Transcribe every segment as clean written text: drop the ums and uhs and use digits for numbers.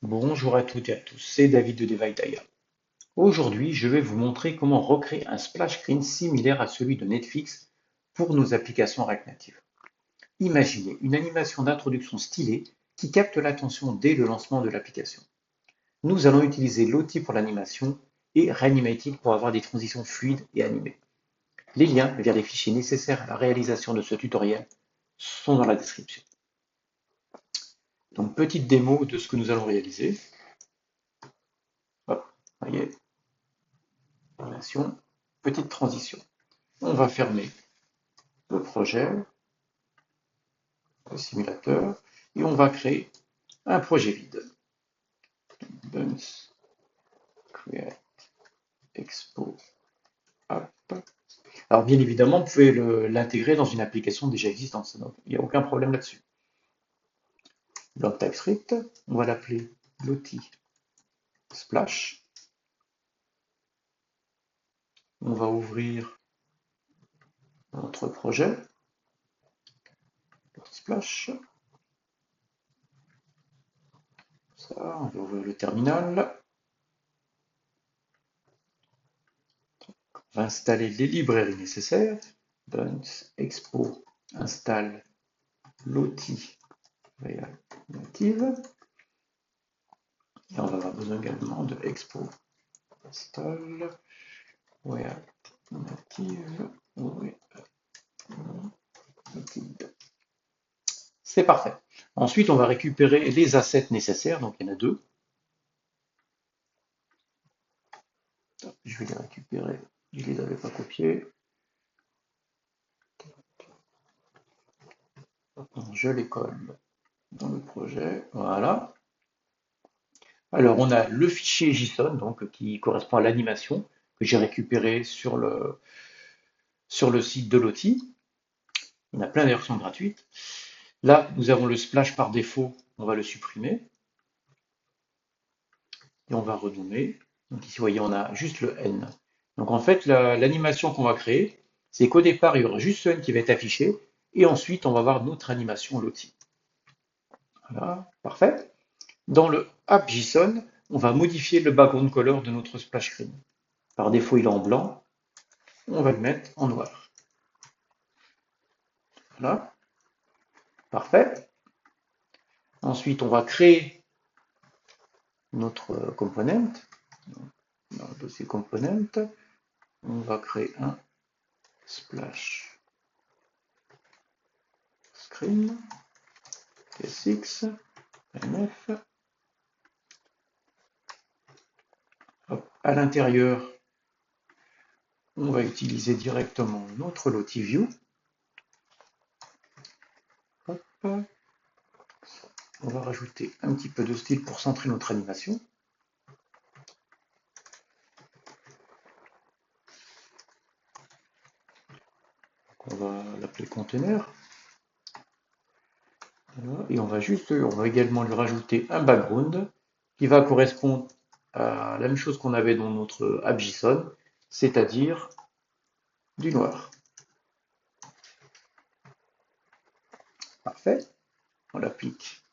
Bonjour à toutes et à tous, c'est David de Devaidaya. Aujourd'hui, je vais vous montrer comment recréer un splash screen similaire à celui de Netflix pour nos applications React Native. Imaginez une animation d'introduction stylée qui capte l'attention dès le lancement de l'application. Nous allons utiliser Lottie pour l'animation et Reanimated pour avoir des transitions fluides et animées. Les liens vers les fichiers nécessaires à la réalisation de ce tutoriel sont dans la description. Donc, petite démo de ce que nous allons réaliser. Hop, voyez, animation, petite transition. On va fermer le projet, le simulateur, et on va créer un projet vide. Buns, create, expo, app. Alors bien évidemment, vous pouvez l'intégrer dans une application déjà existante, il n'y a aucun problème là-dessus. Bloc TypeScript, on va l'appeler Lottie Splash. On va ouvrir notre projet, Splash. Ça, on va ouvrir le terminal. On va installer les librairies nécessaires. Buns, expo, installe Lottie React Native. Et on va avoir besoin également de expo install React Native. C'est parfait. Ensuite, on va récupérer les assets nécessaires. Donc, il y en a deux. Je vais les récupérer. Je ne les avais pas copiés. Je les colle dans le projet. Voilà. Alors, on a le fichier JSON, donc, qui correspond à l'animation que j'ai récupéré sur le site de Lottie. Il y en a plein de versions gratuites. Là, nous avons le splash par défaut. On va le supprimer. Et on va renommer. Donc ici, vous voyez, on a juste le N. Donc en fait, l'animation qu'on va créer, c'est qu'au départ, il y aura juste ce N qui va être affiché. Et ensuite, on va avoir notre animation Lottie. Voilà, parfait. Dans le app JSON, on va modifier le background color de notre splash screen. Par défaut, il est en blanc. On va le mettre en noir. Voilà. Parfait. Ensuite, on va créer notre component. Dans le dossier component, on va créer un splash screen SX NF. À l'intérieur, on va utiliser directement notre Lottie View. Hop. On va rajouter un petit peu de style pour centrer notre animation. On va l'appeler conteneur. Voilà. Et on va également lui rajouter un background qui va correspondre à la même chose qu'on avait dans notre app JSON, c'est-à-dire du noir. Parfait. On l'applique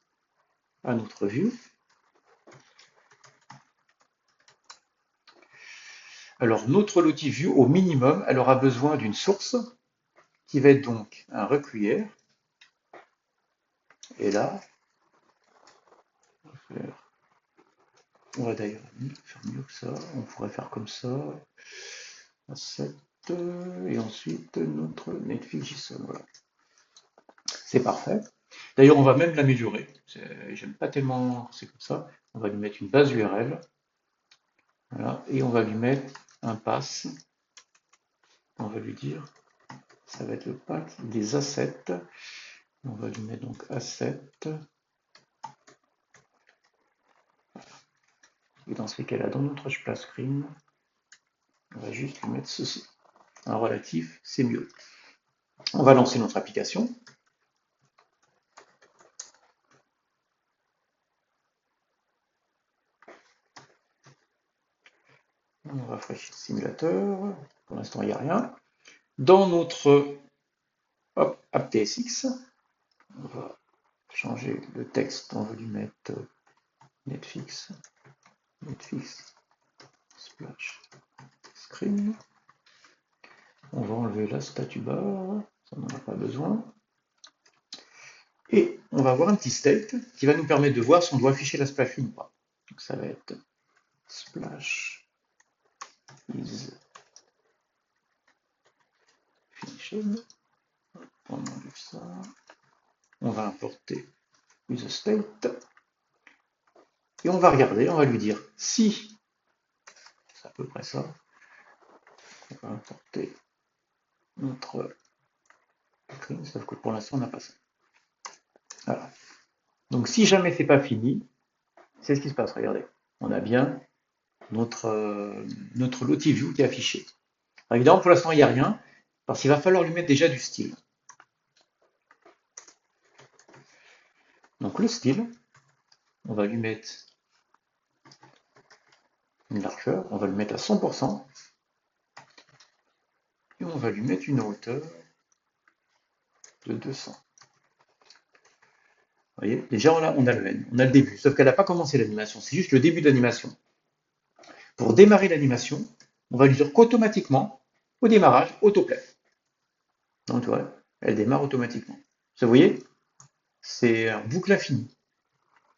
à notre vue. Alors, notre Lottie View, au minimum, elle aura besoin d'une source qui va être donc un require. Et là, on va d'ailleurs faire mieux que ça. On pourrait faire comme ça. Asset, et ensuite notre Netflix JSON. Voilà. C'est parfait. D'ailleurs, on va même l'améliorer. J'aime pas tellement c'est comme ça. On va lui mettre une base URL. Voilà. Et on va lui mettre un pass. On va lui dire, ça va être le pack des assets. On va lui mettre donc asset. Et dans ce cas-là, dans notre splash screen, on va juste lui mettre ceci. Un relatif, c'est mieux. On va lancer notre application. On rafraîchit le simulateur. Pour l'instant, il n'y a rien. Dans notre app.tsx, on va changer le texte. On va lui mettre Netflix, splash screen. On va enlever la statue bar, ça n'en a pas besoin. Et on va avoir un petit state qui va nous permettre de voir si on doit afficher la splash screen ou pas. Donc ça va être splash is finished. On enlève ça. On va importer useState. Et on va regarder, on va lui dire si, c'est à peu près ça, on va importer notre screen, sauf que pour l'instant on n'a pas ça. Voilà. Donc si jamais c'est pas fini, c'est ce qui se passe, regardez. On a bien notre LotiView qui est affiché. Alors évidemment pour l'instant il n'y a rien, parce qu'il va falloir lui mettre déjà du style. Donc le style, on va lui mettre une largeur, on va le mettre à 100%, et on va lui mettre une hauteur de 200. Vous voyez, déjà on a le N, on a le début, sauf qu'elle n'a pas commencé l'animation, c'est juste le début de l'animation. Pour démarrer l'animation, on va lui dire qu'automatiquement, au démarrage, autoplay. Donc tu vois, elle démarre automatiquement. Vous voyez, c'est un boucle infinie.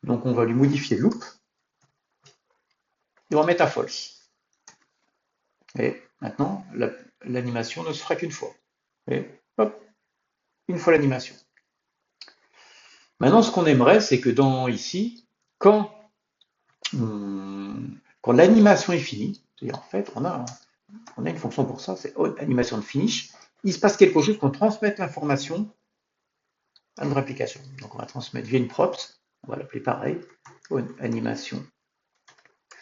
Donc on va lui modifier loop, et on va mettre à false. Et maintenant, l'animation ne se fera qu'une fois. Et hop, une fois l'animation. Maintenant, ce qu'on aimerait, c'est que dans ici, quand l'animation est finie, c'est-à-dire en fait, on a une fonction pour ça, c'est animation de finish, il se passe quelque chose qu'on transmette l'information à notre application. Donc on va transmettre via une props, on va l'appeler pareil, animation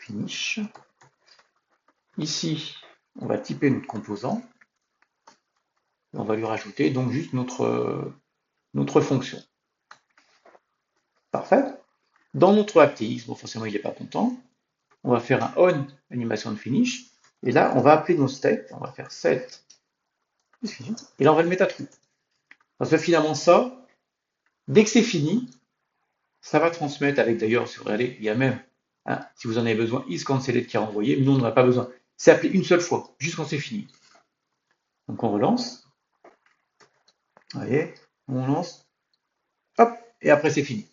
finish. Ici, on va typer notre composant, et on va lui rajouter donc juste notre fonction. Parfait. Dans notre API, bon forcément il n'est pas content, on va faire un on animation de finish, et là on va appeler nos state, on va faire set, et là on va le mettre à true. Parce que finalement ça, dès que c'est fini, ça va transmettre avec d'ailleurs, si vous regardez, il y a même, si vous en avez besoin, isCancelled qui est renvoyé, mais nous on n'en a pas besoin. C'est appelé une seule fois, juste quand c'est fini. Donc on relance. Vous voyez, on lance, hop, et après c'est fini.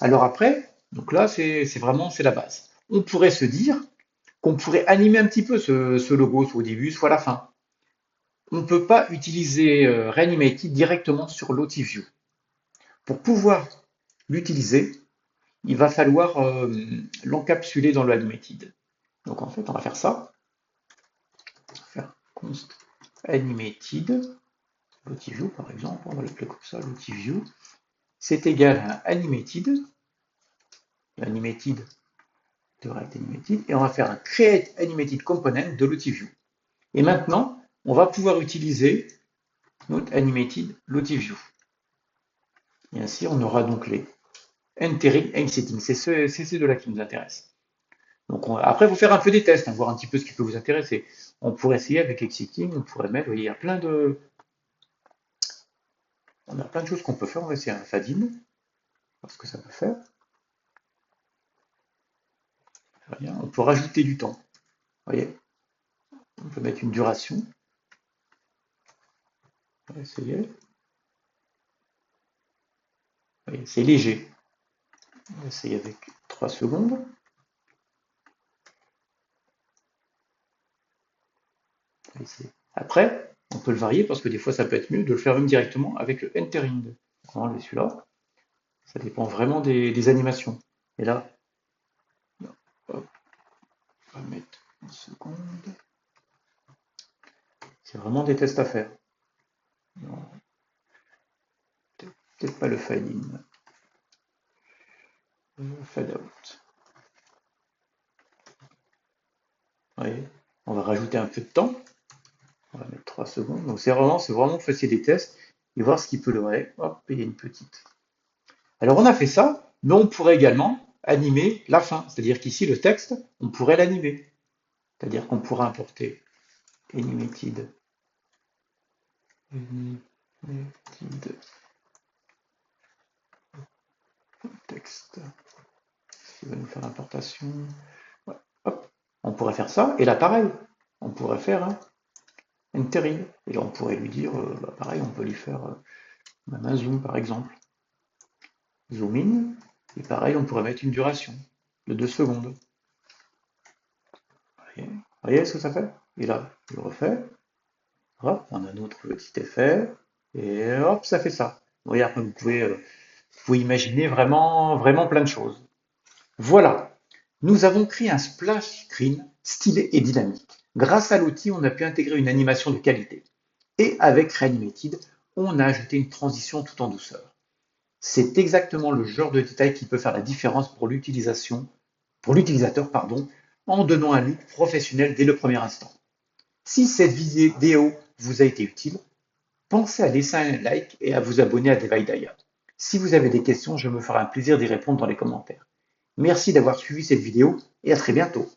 Alors après, donc là c'est vraiment la base. On pourrait se dire qu'on pourrait animer un petit peu ce logo, soit au début, soit à la fin. On ne peut pas utiliser Reanimated directement sur LotiView. Pour pouvoir l'utiliser, il va falloir l'encapsuler dans le Animated. Donc en fait, on va faire ça. On va faire const animated, LotiView par exemple, on va l'appeler comme ça, LotiView. C'est égal à animated. Animated devrait être animated. Et on va faire un create animated component de LotiView. Et maintenant, on va pouvoir utiliser notre animated LotiView. Et ainsi, on aura donc les entering and setting. C'est ces deux-là qui nous intéressent. Donc après, il faut faire un peu des tests, voir un petit peu ce qui peut vous intéresser. On pourrait essayer avec Exiting, on pourrait mettre, vous voyez, il y a plein de choses qu'on peut faire. On va essayer un fade-in, voir ce que ça peut faire. Rien. On peut rajouter du temps. Vous voyez, on peut mettre une duration. On va essayer. C'est léger. On va essayer avec 3 secondes. Après, on peut le varier parce que des fois ça peut être mieux de le faire même directement avec le entering. On va enlever celui-là. Ça dépend vraiment des animations. Et là, hop, on va mettre une seconde. C'est vraiment des tests à faire. Peut-être pas le fade in. Le fade out. Ouais. On va rajouter un peu de temps. On va mettre 3 secondes. Donc c'est vraiment faire des tests et voir ce qui peut le. Ouais, hop, et il y a une petite. Alors on a fait ça, mais on pourrait également animer la fin. C'est-à-dire qu'ici, le texte, on pourrait l'animer. C'est-à-dire qu'on pourrait importer animated texte qui va nous faire importation. Ouais. Hop, on pourrait faire ça. Et là, pareil, on pourrait faire entering. Et là, on pourrait lui dire, pareil, on peut lui faire un zoom, par exemple. Zoom in. Et pareil, on pourrait mettre une duration de 2 secondes. Vous voyez ce que ça fait? Et là, je le refais. Hop, on a notre petit effet. Et hop, ça fait ça. Vous voyez, après, vous pouvez imaginer vraiment, vraiment plein de choses. Voilà, nous avons créé un splash screen stylé et dynamique. Grâce à l'outil, on a pu intégrer une animation de qualité. Et avec Reanimated, on a ajouté une transition tout en douceur. C'est exactement le genre de détail qui peut faire la différence pour l'utilisateur, en donnant un look professionnel dès le premier instant. Si cette vidéo vous a été utile, pensez à laisser un like et à vous abonner à Devaidaya. Si vous avez des questions, je me ferai un plaisir d'y répondre dans les commentaires. Merci d'avoir suivi cette vidéo et à très bientôt.